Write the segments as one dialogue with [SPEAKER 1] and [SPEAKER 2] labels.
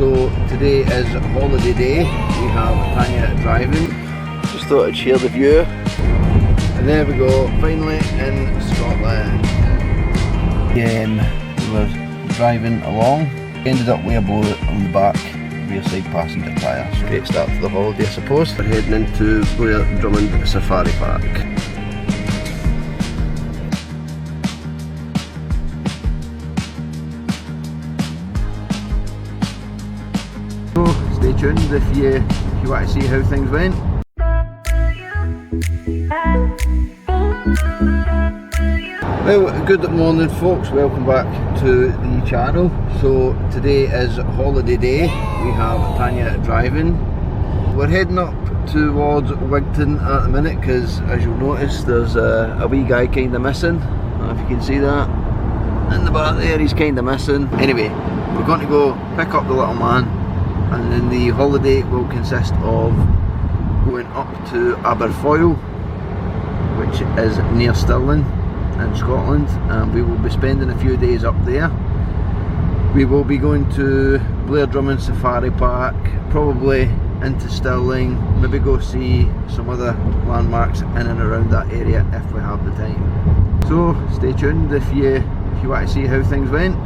[SPEAKER 1] So today is holiday day. We have Tanya driving. Just thought I'd share the view. And there we go, finally in Scotland. We were driving along. Ended up with a blow on the back rear side passenger tyre. So great start to the holiday, I suppose. We're heading into Blair Drummond Safari Park. So stay tuned if you want to see how things went. Well, good morning folks, welcome back to the channel. So today is holiday day. We have Tanya driving. We're heading up towards Wigton at the minute because, as you'll notice, there's a wee guy kind of missing. I don't know if you can see that in the back there, he's kind of missing. Anyway, we're going to go pick up the little man, and then the holiday will consist of going up to Aberfoyle, which is near Stirling in Scotland, and we will be spending a few days up there. We will be going to Blair Drummond Safari Park, probably into Stirling, maybe go see some other landmarks in and around that area if we have the time. So stay tuned if you want to see how things went.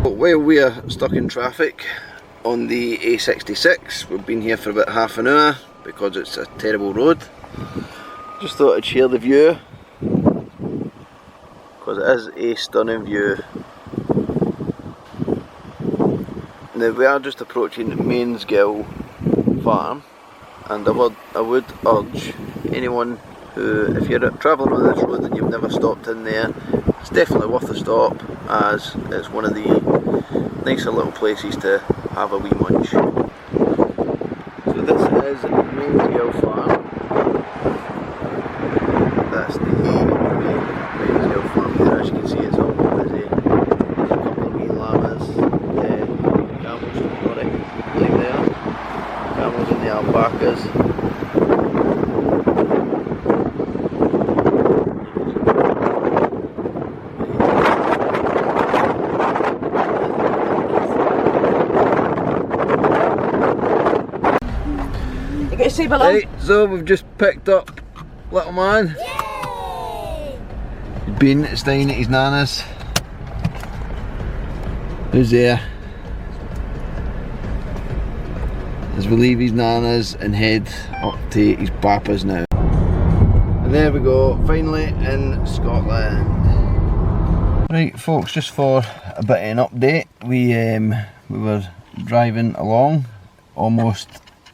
[SPEAKER 1] But while we are stuck in traffic on the A66, we've been here for about half an hour because it's a terrible road. Just thought I'd share the view because it is a stunning view. Now we are just approaching Mainsgill Farm, and I would urge anyone who, if you're travelling on this road and you've never stopped in there, it's definitely worth a stop, as it's one of the nicer little places to have a wee munch. So this is Mainsgill Farm. That's the Mainsgill Farm there. As you can see, it's all busy. There's a couple of wee llamas, camels right there, camels and the alpacas.
[SPEAKER 2] You get to see below?
[SPEAKER 1] Right, so we've just picked up little man.
[SPEAKER 2] Yay!
[SPEAKER 1] He's been staying at his nana's. Who's there? As we leave his nana's and head up to his papa's now. And there we go, finally in Scotland. Right folks, just for a bit of an update, we were driving along, almost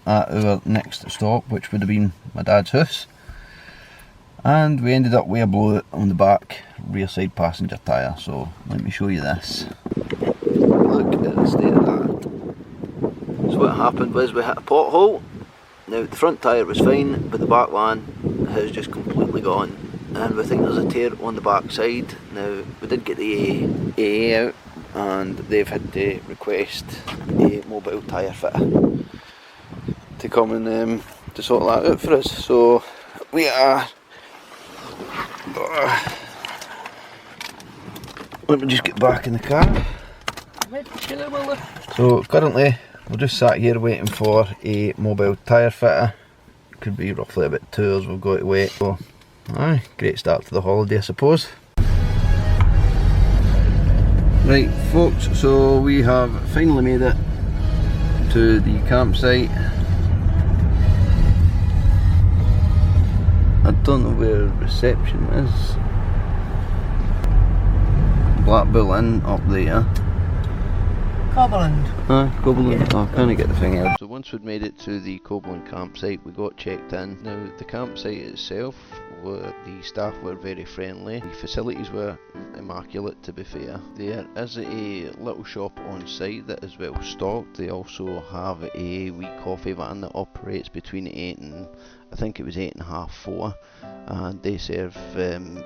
[SPEAKER 1] at our next stop, which would have been my dad's house, and we ended up with a blow on the back rear side passenger tyre. So let me show you this. Look at the state of that. So what happened was we hit a pothole. Now the front tyre was fine, but the back one has just completely gone, and we think there's a tear on the back side. Now we did get the AA out, and they've had to request a mobile tyre fitter to come and to sort that out for us. So we are let me just get back in the car. So currently we're just sat here waiting for a mobile tyre fitter. Could be roughly about 2 hours we've got to wait. So aye, great start to the holiday, I suppose. Right folks, so we have finally made it to the campsite. I don't know where reception is. Black Bull Inn up there.
[SPEAKER 2] COBELAND.
[SPEAKER 1] COBELAND.
[SPEAKER 2] Yeah.
[SPEAKER 1] Oh, I can't get the thing out. So once we'd made it to the COBELAND campsite, we got checked in. Now the campsite itself, the staff were very friendly. The facilities were immaculate, to be fair. There is a little shop on site that is well stocked. They also have a wee coffee van that operates between 8 and I think it was 8:30, 4, and they serve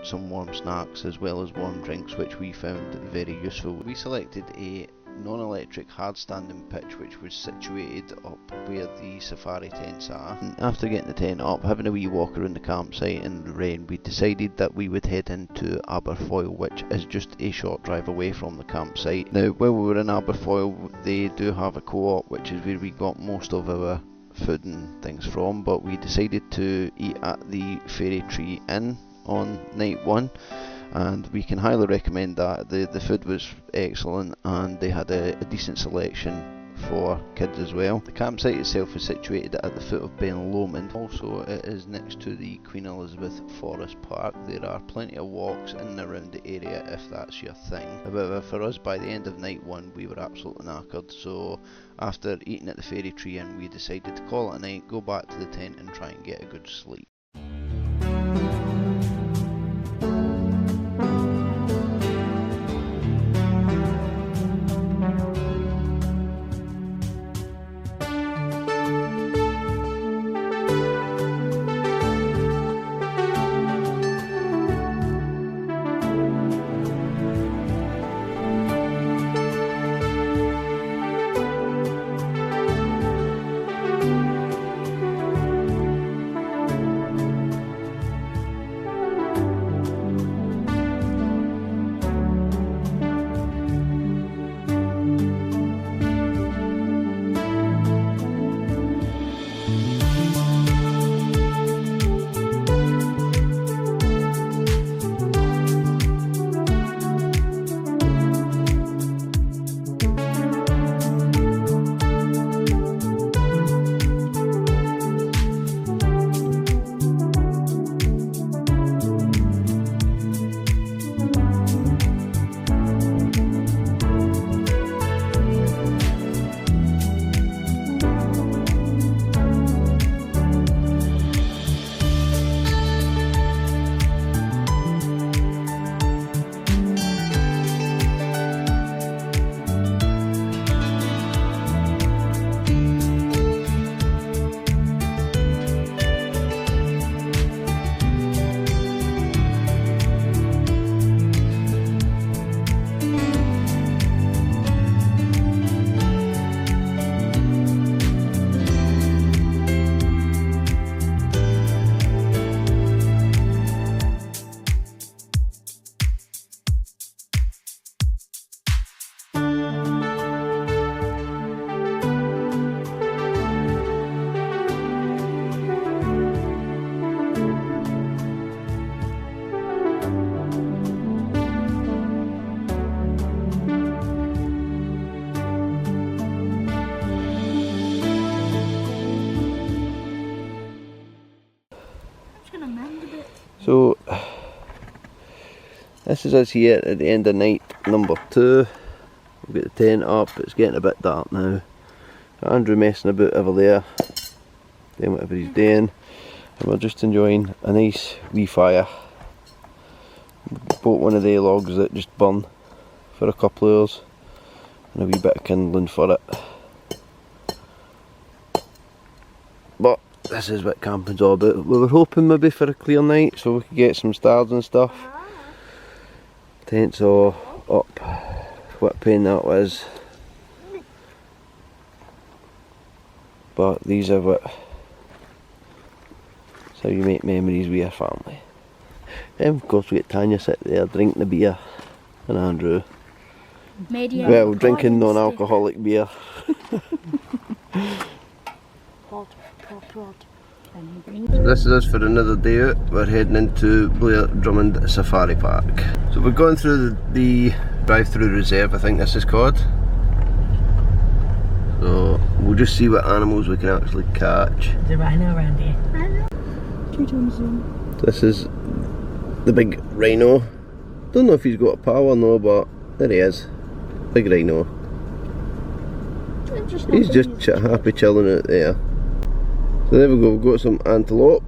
[SPEAKER 1] some warm snacks as well as warm drinks, which we found very useful. We selected a non-electric hard standing pitch which was situated up where the safari tents are. And after getting the tent up, having a wee walk around the campsite in the rain, we decided that we would head into Aberfoyle, which is just a short drive away from the campsite. Now while we were in Aberfoyle, they do have a co-op, which is where we got most of our food and things from, but we decided to eat at the Fairy Tree Inn on night one, and we can highly recommend that. The food was excellent and they had a decent selection for kids as well. The campsite itself is situated at the foot of Ben Lomond. Also it is next to the Queen Elizabeth Forest Park. There are plenty of walks in and around the area if that's your thing. However, for us, by the end of night one we were absolutely knackered, so after eating at the Fairy Tree Inn we decided to call it a night, go back to the tent and try and get a good sleep. So this is us here at the end of night number 2. We've got the tent up, it's getting a bit dark now. Andrew messing about over there, doing whatever he's doing, and we're just enjoying a nice wee fire. Bought one of the logs that just burn for a couple of hours, and a wee bit of kindling for it. But this is what camping's all about. We were hoping maybe for a clear night so we could get some stars and stuff. Tent's all up. What a pain that was. But these are what, it's how you make memories with your family. Then of course we get Tanya sitting there drinking the beer, and Andrew, well, drinking non-alcoholic beer. So this is us for another day out. We're heading into Blair Drummond Safari Park. So we're going through the drive-through reserve, I think this is called. So we'll just see what animals we can actually catch.
[SPEAKER 2] There's a rhino around here. Rhino. 2 times zoom.
[SPEAKER 1] This is the big rhino. Don't know if he's got a pal or no, but there he is. Big rhino. He's just happy chilling out there. So there we go, we've got some antelope.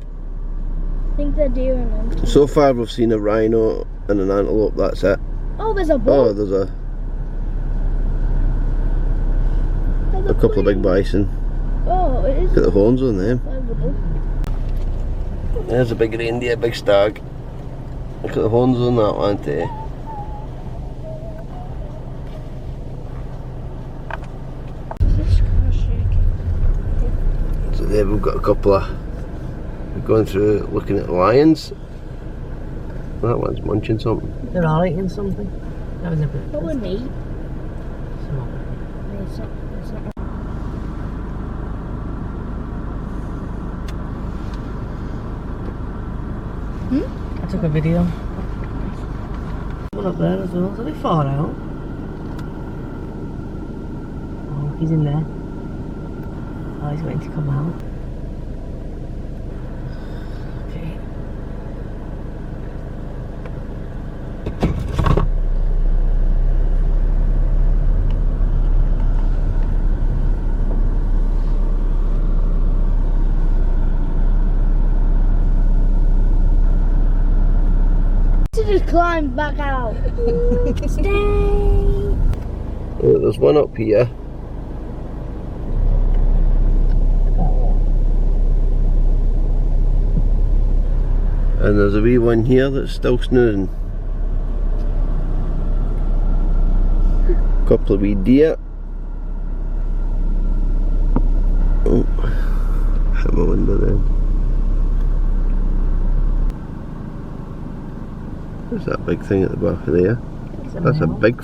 [SPEAKER 3] I think they're deer and antelope.
[SPEAKER 1] So far we've seen a rhino and an antelope, that's it.
[SPEAKER 3] Oh, there's a bull.
[SPEAKER 1] Oh, there's a couple of big bison.
[SPEAKER 3] Oh, it is.
[SPEAKER 1] Look at the horns on them.
[SPEAKER 3] There's a bull.
[SPEAKER 1] There's a big reindeer, big stag. Look at the horns on that one too. There we've got a couple of, we're going through looking at lions. That one's munching something.
[SPEAKER 2] They're all eating something. That was a bit.
[SPEAKER 3] What would meat?
[SPEAKER 2] Small.
[SPEAKER 3] It's not.
[SPEAKER 2] I took a video. One up there as well. Is it far out? Oh, he's in there. Oh, he's waiting to come out. Okay.
[SPEAKER 3] Just climb back out. Stay.
[SPEAKER 1] Oh, there's one up here. And there's a wee one here that's still snoozing. Couple of wee deer. Oh, hit my window then. There's that big thing at the back of there. That's a big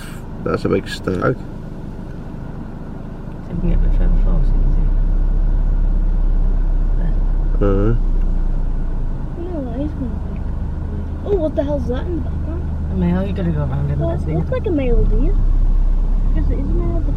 [SPEAKER 1] stag.
[SPEAKER 2] So we can get a bit further forward, so you can see.
[SPEAKER 3] No, that is one. Oh, what the hell's that in the background?
[SPEAKER 2] A male, you gotta go around him.
[SPEAKER 3] Oh,
[SPEAKER 2] Let's
[SPEAKER 3] it
[SPEAKER 2] see.
[SPEAKER 3] looks like a male deer. Because it is a male deer.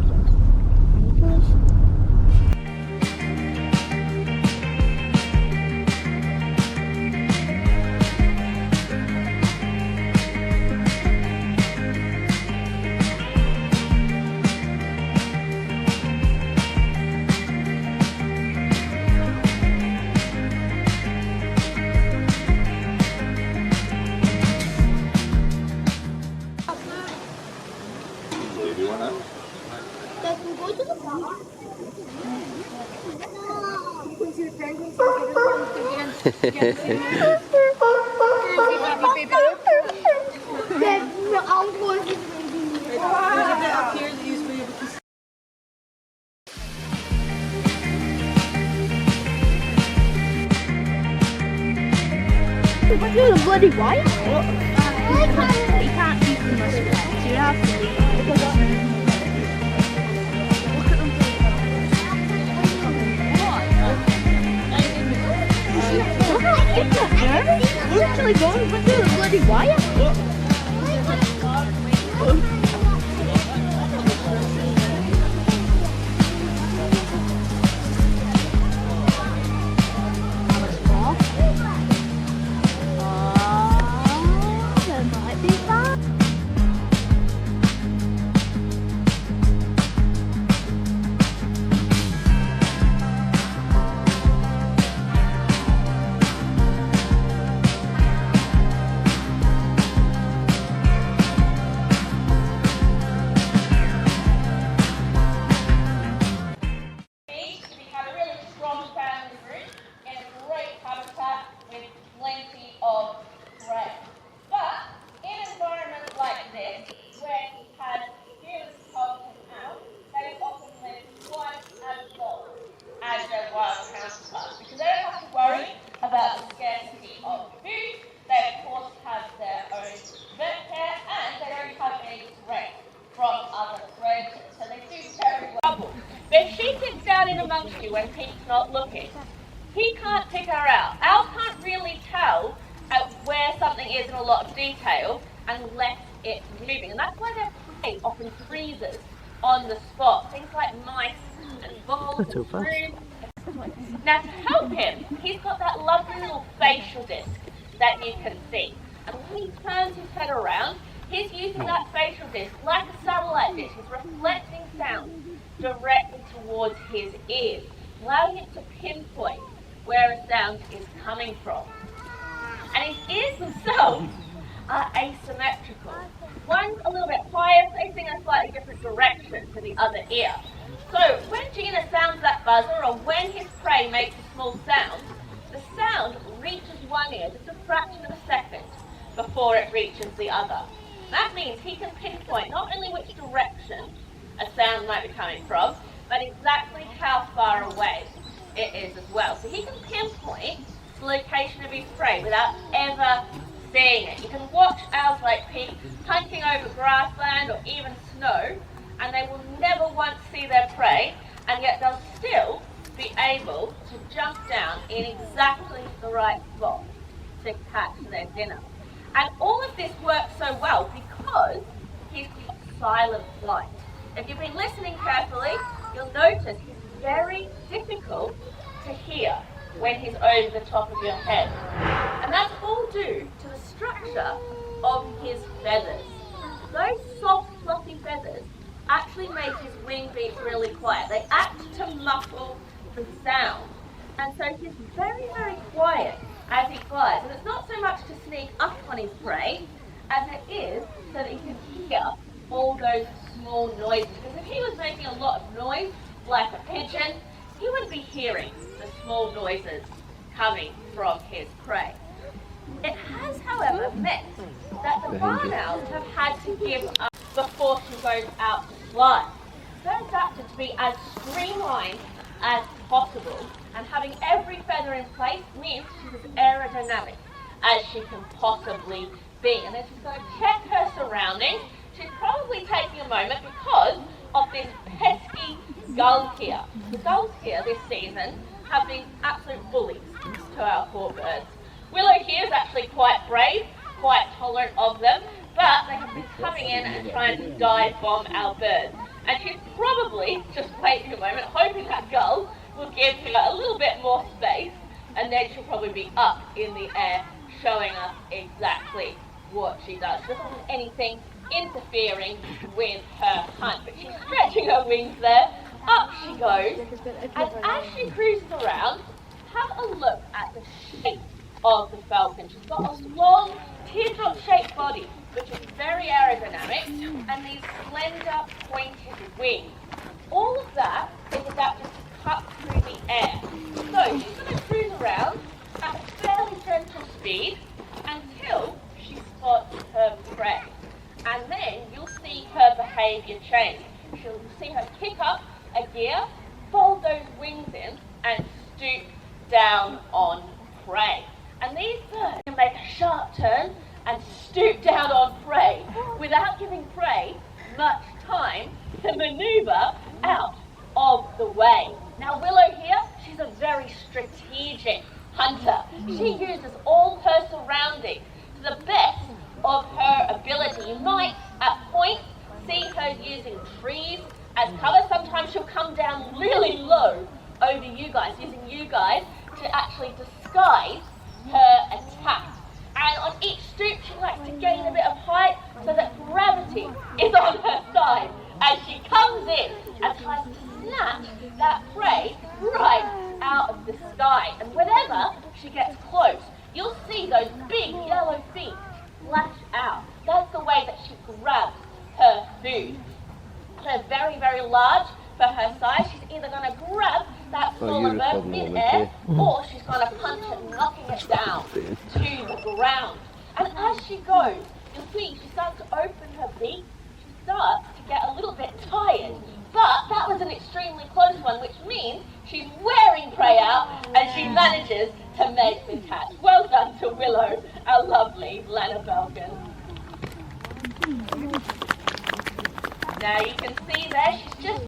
[SPEAKER 3] What's with the bloody wire? You can't keep them as pets. You have to leave them. Look at them. We're actually going through the bloody wire.
[SPEAKER 4] Because they don't have to worry about the scarcity of food. They of course have their own vet care and they don't have any threat from other predators. So they do very well. But if she sits down in amongst you when Pete's not looking, he can't pick her out. Al can't really tell where something is in a lot of detail unless it's moving. And that's why their prey often freezes on the spot. Things like mice and voles and shrews. Now to help him, he's got that lovely little facial disc that you can see. And when he turns his head around, he's using that facial disc like a satellite dish. He's reflecting sound directly towards his ears, allowing him to pinpoint where a sound is coming from. And his ears themselves are asymmetrical. One's a little bit higher, facing a slightly different direction to the other ear. So when Gina sounds that buzzer, or when his prey makes a small sound, the sound reaches one ear just a fraction of a second before it reaches the other. That means he can pinpoint not only which direction a sound might be coming from, but exactly how far away it is as well. So he can pinpoint the location of his prey without ever seeing it. You can watch owls like Pete hunting over grassland or even snow, and they will never once see their prey, and yet they'll still be able to jump down in exactly the right spot to catch their dinner. And all of this works so well because he's got silent flight. If you've been listening carefully, you'll notice he's very difficult to hear when he's over the top of your head. And that's all due to the structure of his feathers. Those soft, fluffy feathers actually make his wing beats really quiet. They act to muffle the sound. And so he's very, very quiet as he flies. And it's not so much to sneak up on his prey as it is so that he can hear all those small noises. Because if he was making a lot of noise, like a pigeon, he wouldn't be hearing the small noises coming from his prey. It has, however, meant that the barn owls have had to give up before she goes out to fly. They're adapted to be as streamlined as possible, and having every feather in place means she's as aerodynamic as she can possibly be. And then she's going to check her surroundings. She's probably taking a moment because of this pesky gull here. The gulls here this season have been absolute bullies to our poor birds. Willow here is actually quite brave, quite tolerant of them, but they have been coming in and trying to dive bomb our birds. And she's probably just waiting a moment, hoping that gull will give her a little bit more space, and then she'll probably be up in the air showing us exactly what she does. She doesn't want anything interfering with her hunt, but she's stretching her wings there. Up she goes, and as she cruises around, have a look at the shape of the falcon. She's got a long teardrop-shaped body, which is very aerodynamic, and these slender, pointed wings. All of that is adapted to cut through the air. So she's going to cruise around at a fairly gentle speed until she spots her prey. And then you'll see her behaviour change. You'll see her kick up a gear, fold those wings in, and stoop down on prey. And these birds can make a sharp turn and stoop down on prey without giving prey much time to manoeuvre out of the way. Now Willow here, she's a very strategic hunter. She uses all her surroundings to the best of her ability. You might at points see her using trees as cover. Sometimes she'll come down really low over you guys, using you guys to actually disguise her attack. And on each stoop she likes to gain a bit of height so that gravity is on her side as she comes in and tries to snatch that prey right out of the sky. And whenever she gets close, you'll see those big yellow feet flash out. That's the way that she grabs her food. They're very, very large for her size. She's either going to grab that smaller bird mid-air, or she's going to punch it, knocking it down to the ground. And as she goes, you'll see she starts to open her beak. She starts to get a little bit tired. But that was an extremely close one, which means she's wearing prey out, and she manages to make the catch. Well done to Willow, our lovely Lanner Falcon. Now you can see there, she's just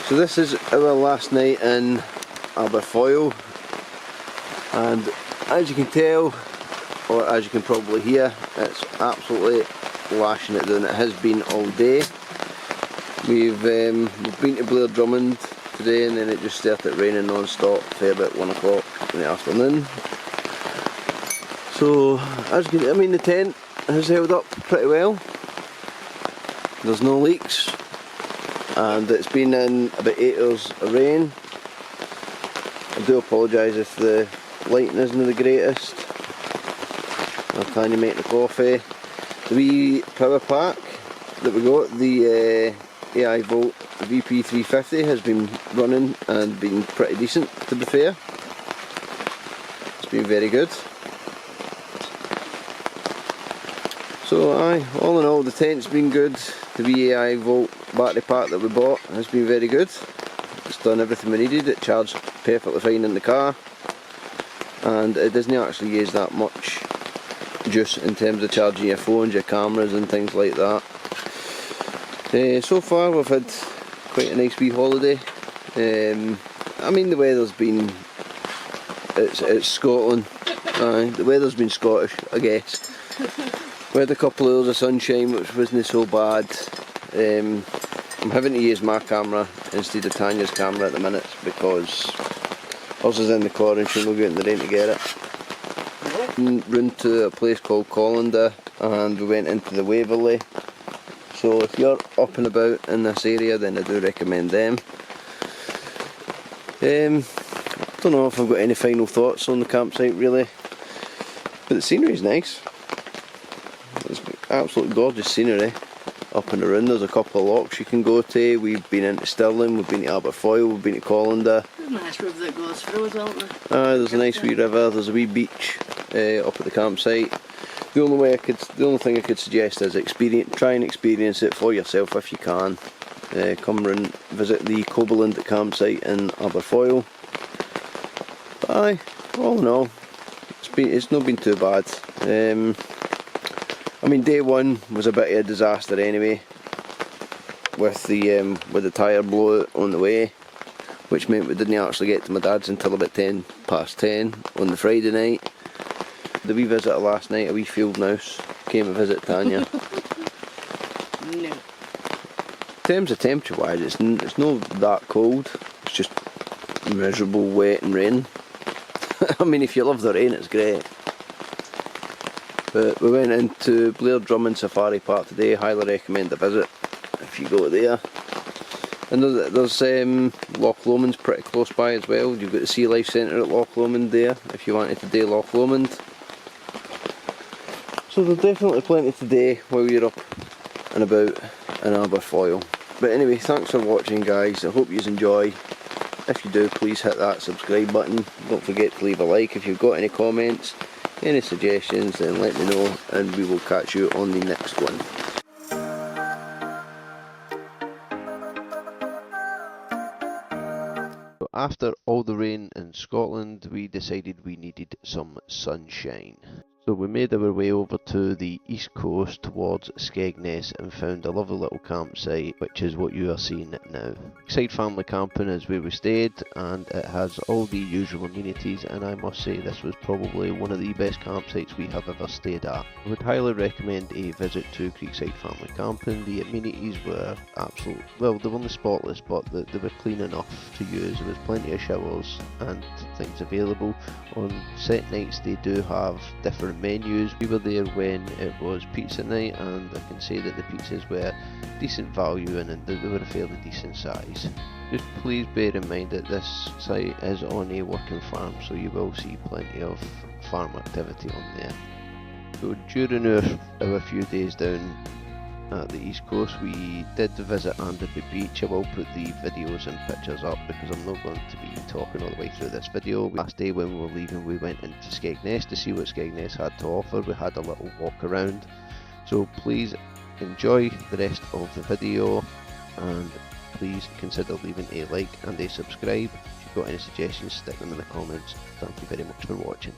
[SPEAKER 1] So this is our last night in Aberfoyle, and as you can tell, or as you can probably hear, it's absolutely lashing it down. It has been all day. We've been to Blair Drummond today, and then it just started raining non-stop for about 1 o'clock in the afternoon. So as you can, I mean, the tent has held up pretty well. There's no leaks, and it's been in about 8 hours of rain. I do apologise if the lighting isn't the greatest. I'm trying to make the coffee. The wee power pack that we got, the AI Volt VP350, has been running and been pretty decent, to be fair. It's been very good. So aye, all in all, the tent's been good. The AI Volt battery pack that we bought has been very good. It's done everything we needed. It charged perfectly fine in the car, and it doesn't actually use that much juice in terms of charging your phones, your cameras and things like that. So far we've had quite a nice wee holiday. I mean, the weather's been, it's Scotland. The weather's been Scottish, I guess. We had a couple of hours of sunshine, which wasn't so bad. I'm having to use my camera instead of Tanya's camera at the minute because hers is in the car and she'll not go out in the rain to get it. Round to a place called COBELAND, and we went into the Waverley. So if you're up and about in this area, then I do recommend them. I don't know if I've got any final thoughts on the campsite really, but the scenery is nice. It's absolutely gorgeous scenery up and around. There's a couple of locks you can go to. We've been into Stirling, we've been to Aberfoyle, we've been to COBELAND.
[SPEAKER 2] There's a nice river that goes through as well, isn't there?
[SPEAKER 1] There's a nice wee river, there's a wee beach up at the campsite. The only thing I could suggest is try and experience it for yourself if you can. Come round, visit the COBELAND campsite in Aberfoyle. But aye, all in all, it's not been too bad. I mean, day one was a bit of a disaster anyway, with the tyre blowout on the way, which meant we didn't actually get to my dad's until about 10:10 on the Friday night. The wee visitor last night, a wee field mouse, came to visit Tanya.
[SPEAKER 2] No.
[SPEAKER 1] In terms of temperature wise, it's not that cold, it's just miserable, wet and rain. I mean, if you love the rain, it's great. But we went into Blair Drummond Safari Park today. Highly recommend a visit if you go there. And there's Loch Lomond's pretty close by as well. You've got the Sea Life Centre at Loch Lomond there if you wanted to do Loch Lomond. So there's definitely plenty to do while you're up and about in Aberfoyle. But anyway, thanks for watching guys. I hope you enjoy. If you do, please hit that subscribe button. Don't forget to leave a like. If you've got any comments, any suggestions, then let me know and we will catch you on the next one. After all the rain in Scotland, we decided we needed some sunshine. So we made our way over to the east coast towards Skegness and found a lovely little campsite, which is what you are seeing now. CREEKSIDE Family Camping is where we stayed, and it has all the usual amenities, and I must say this was probably one of the best campsites we have ever stayed at. I would highly recommend a visit to CREEKSIDE Family Camping. The amenities were absolute, well, they weren't spotless, but they were clean enough to use. There was plenty of showers and things available. On set nights they do have different menus. We were there when it was pizza night, and I can say that the pizzas were decent value and they were a fairly decent size. Just please bear in mind that this site is on a working farm, so you will see plenty of farm activity on there. So during our few days down at the east coast, we did visit Anderby Beach. I will put the videos and pictures up because I'm not going to be talking all the way through this video. Last day when we were leaving, we went into Skegness to see what Skegness had to offer. We had a little walk around, so please enjoy the rest of the video and please consider leaving a like and a subscribe. If you've got any suggestions, stick them in the comments. Thank you very much for watching.